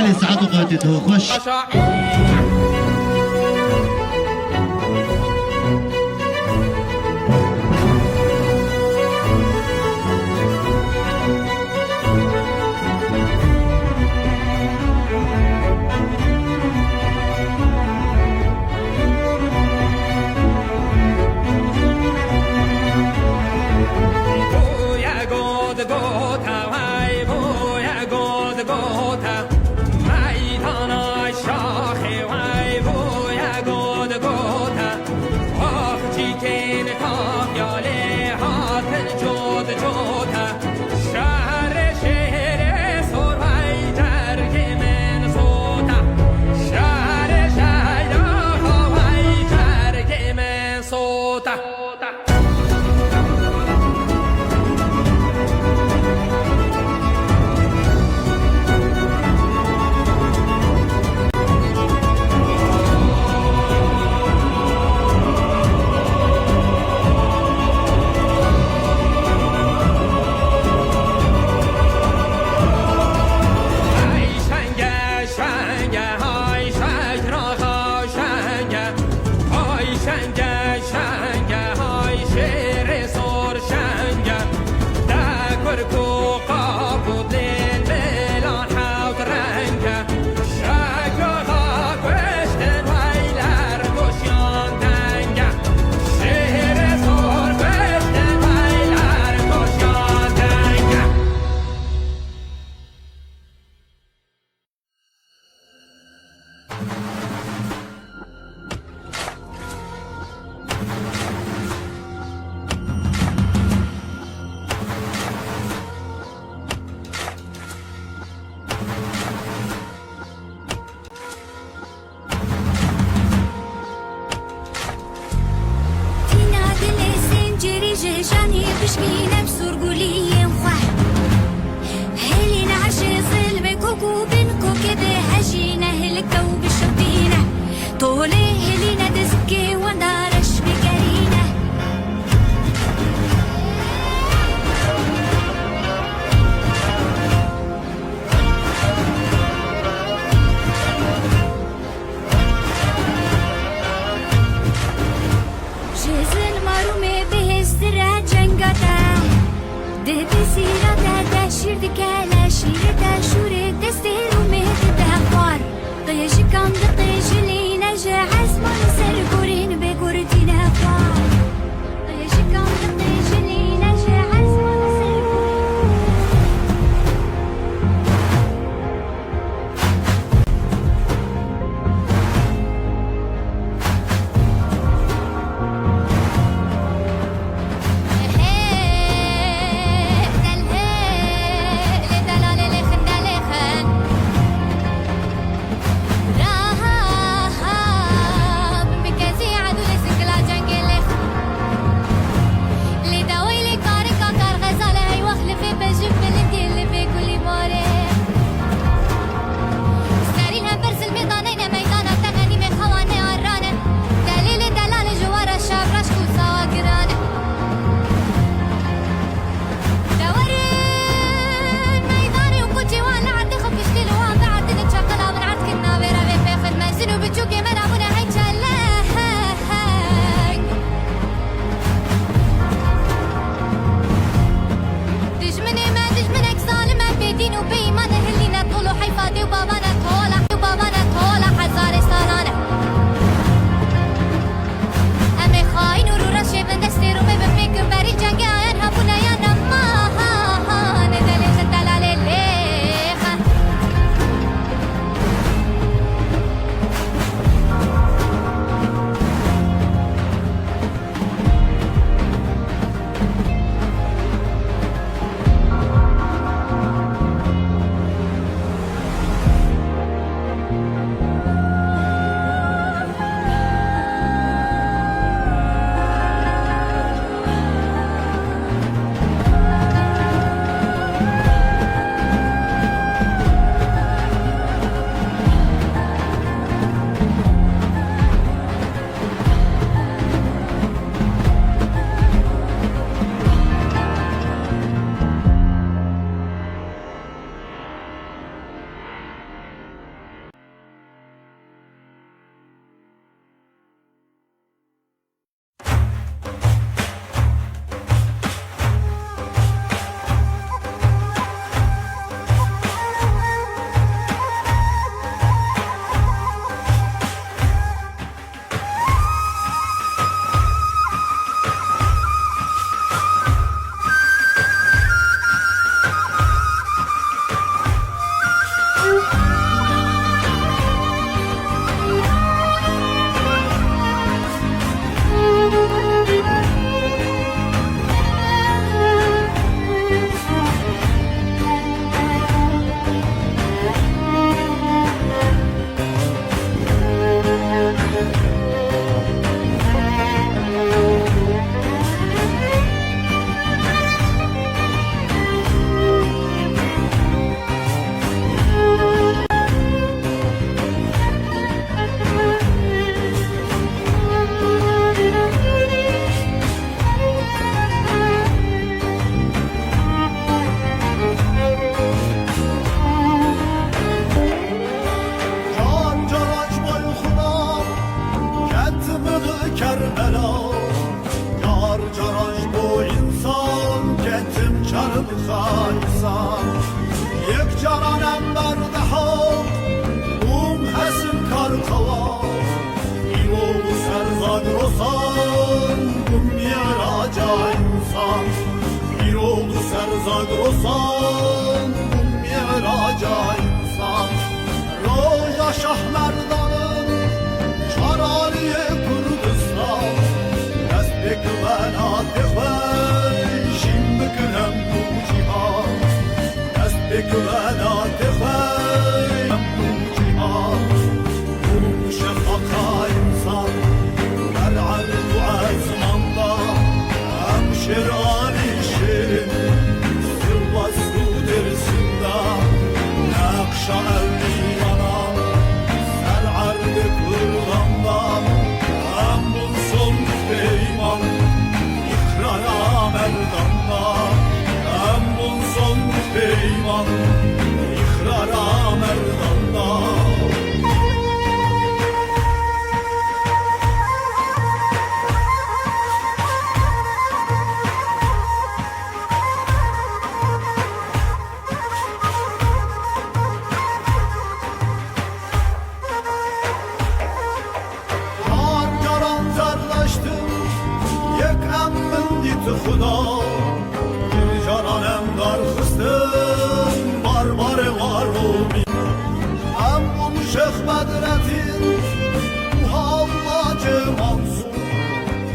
علي سعد وقاتته خش. میدان شاخ و insan, miraca insan. Roja Şahmerdan'ın Çaraliye Kurdistan, dest bekvenat xwe jîn bikinem bu cihan, dest bekvenat xwe bu cihan. Bu şefaka insan der ardu azmanda, hem şerali şirin sırva su dersinde, nakşa elli yanan ser ardı kırganda, hem bulsun peyman ikrara merdanda, hem bulsun peyman ikrara merdanda. खुदा जराnem darxısın barbarı var omi hem bu Şeyh Bedrettin Muhammacı Mansur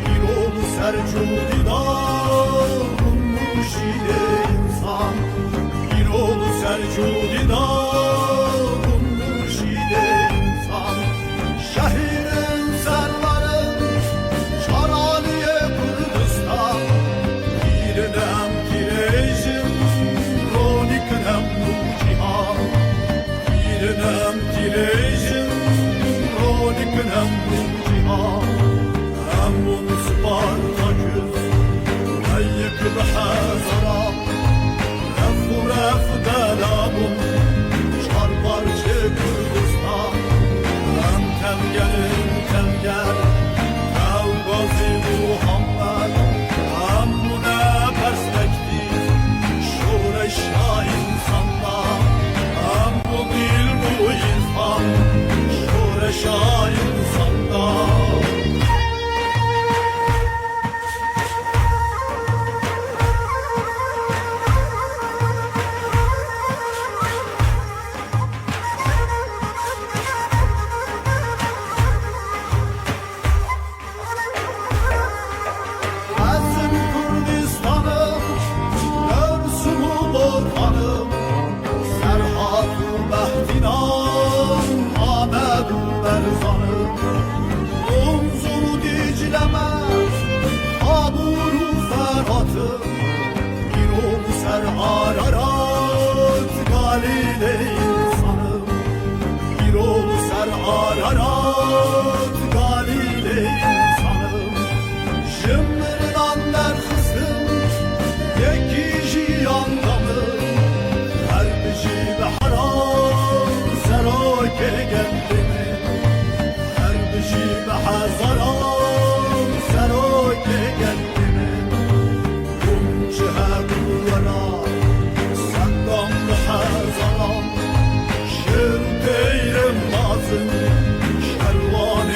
bir oğlu Sercudidar mürşide insan bir oğlu Sercudidar mürşide insan şehrin servarın Çaraliye Kurdistan birinem tirejim roniknem bu cihan birinem tirejim roniknem bu cihan hem bunu Spartaküs meyyik bihazara ref u ref delabun çarparçı Kurdistan hem tevgelin tevgel tevgazi Muhammed hem bu ne perspektif şureşa insanda hem bu dil bu irfan şureşa insanda. Ararat Galile insanım bir oğlu ser ararat Galile insanım şımırdan derxısın yekişi yandanım her bişi ve haram seroke gendimi her bişi ve hazaram seroke gendimi kumçıha kullara شر دير مازن شروان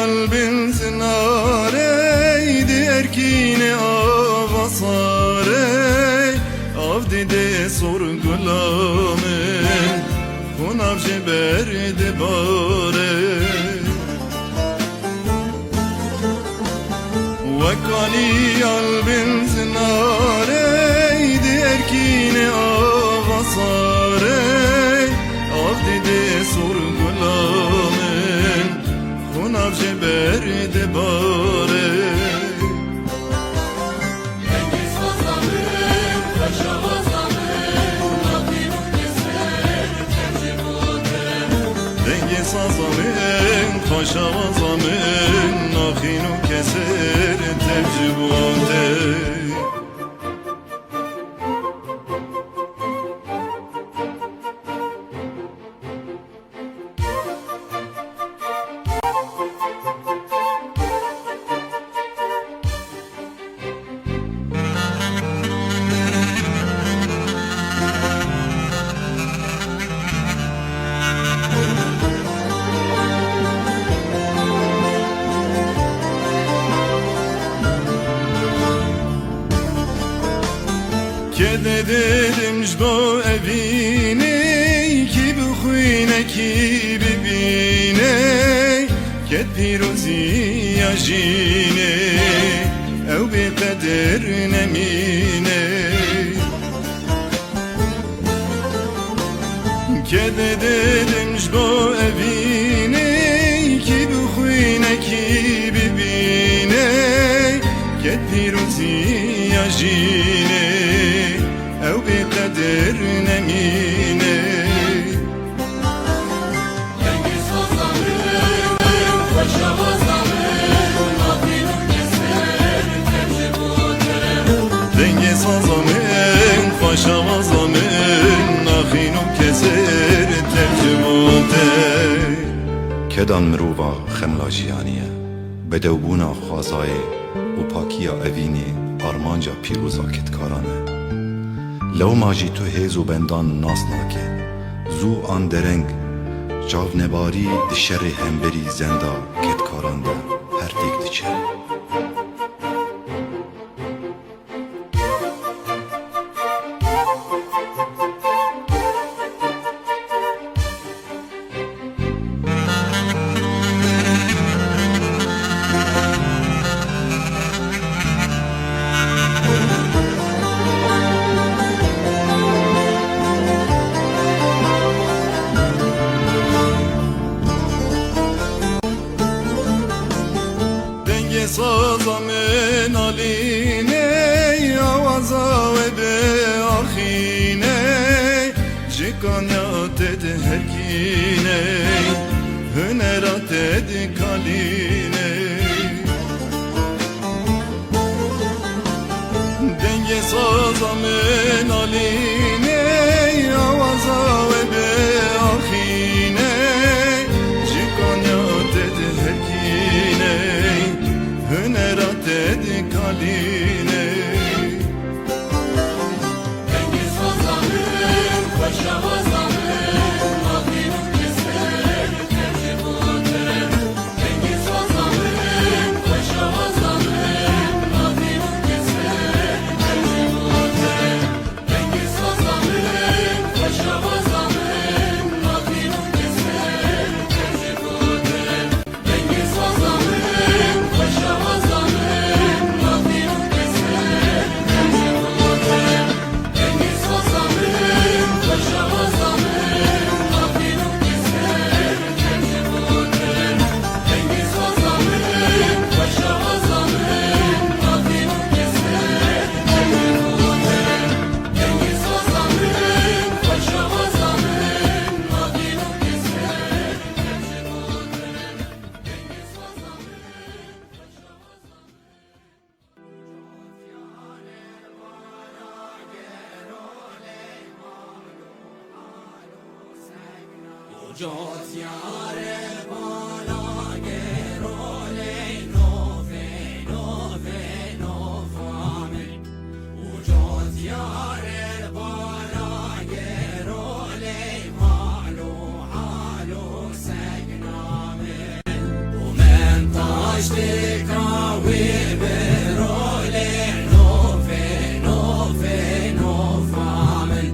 Kalbin zinare dierkine avasare avdide sorgulame kunavje berde bare Vekali kalbin zinare dierkine avasare avdide sorgulame Navje berde bare Dengiz vazamın, taşa vazamın Nafinu keser, tercih Denge sazamın, taşa vazamın Nahinu keser tevcibode Kede dedim jdo evine ki bixwîne ki bibîne Ket pîrozî ya jîne ew bêqeder nemîne Kede dedim jdo evine ki bixwîne ki bibîne Ket pîrozî ya jîne ew bêqeder nemîne Dengiz vazamın, taşa vazamın Nafinu keser, tercih Denge sazamın, paşa vazamın Naxînu keser tercimote Kedan mirova xemla jiyaniye Bedewbûna xwazayê û pakiya evînê armanca pîroza ketkaran e Lewma jî tu hêz û bendan nas nake Zû an dereng Cavnebarî di şerê hemberî zenda ketkaran de her têk diçe Sazamın aline avaza ve be ahine Cikanyat ed herkine Hünerat ed kaline Denge sazamın aline avaza ve be ahine Cikanyat ed herkine Hünerat ed kaline Dengiz vazamın, taşa vazamın Nafinu keser, tercih جات یاره بالا گرولی نوفه نوفه نوفامه جات یاره بالا گرولی مالو حالو سگنامه ومن طاش تكاوي برولي نوفه نوفه نوفامه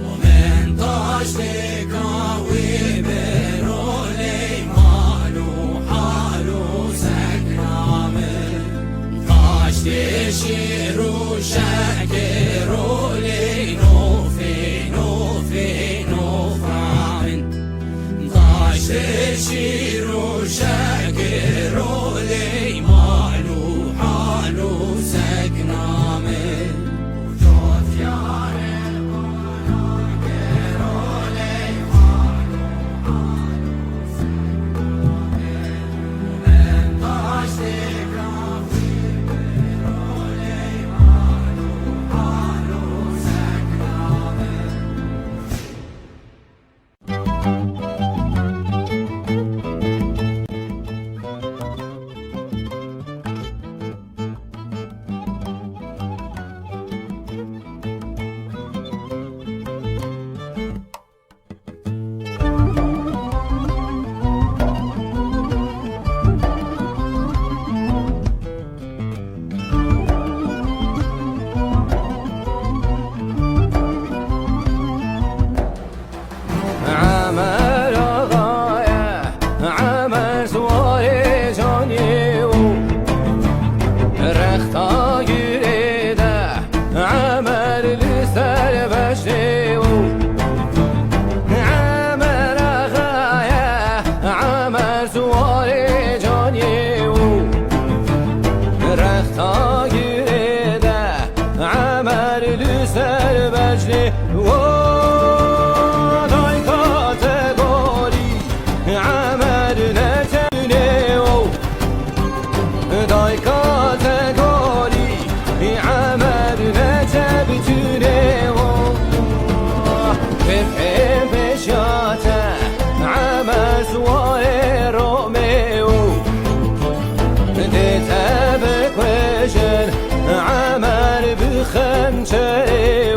ومن طاش تكاوي برولي مالو حالو سكنامه طاش تشيرو شاكرولي نوفي نوفي نوفامن طاش تشيرو شاكرولي مالو حالو سكنامه وجوت ياري عمل بخنجري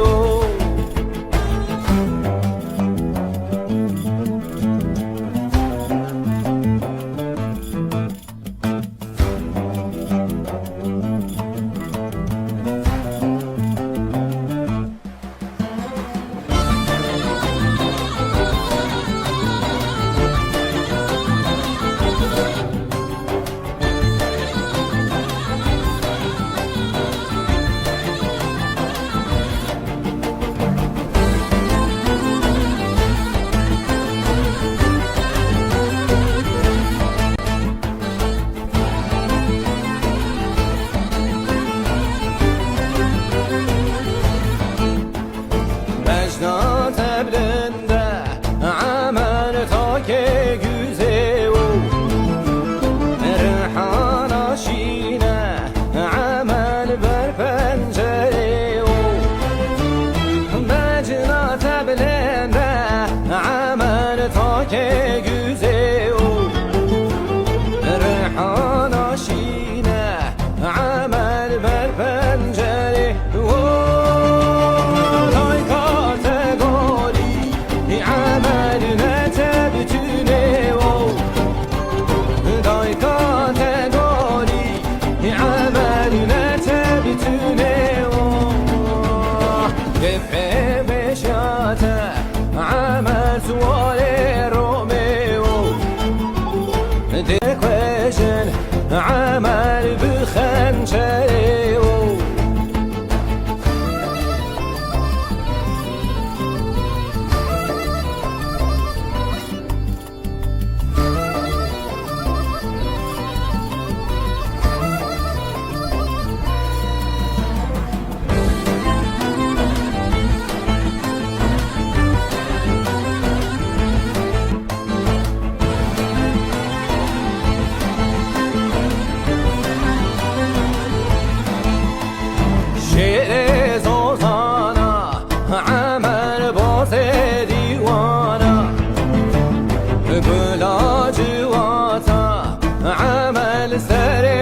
السري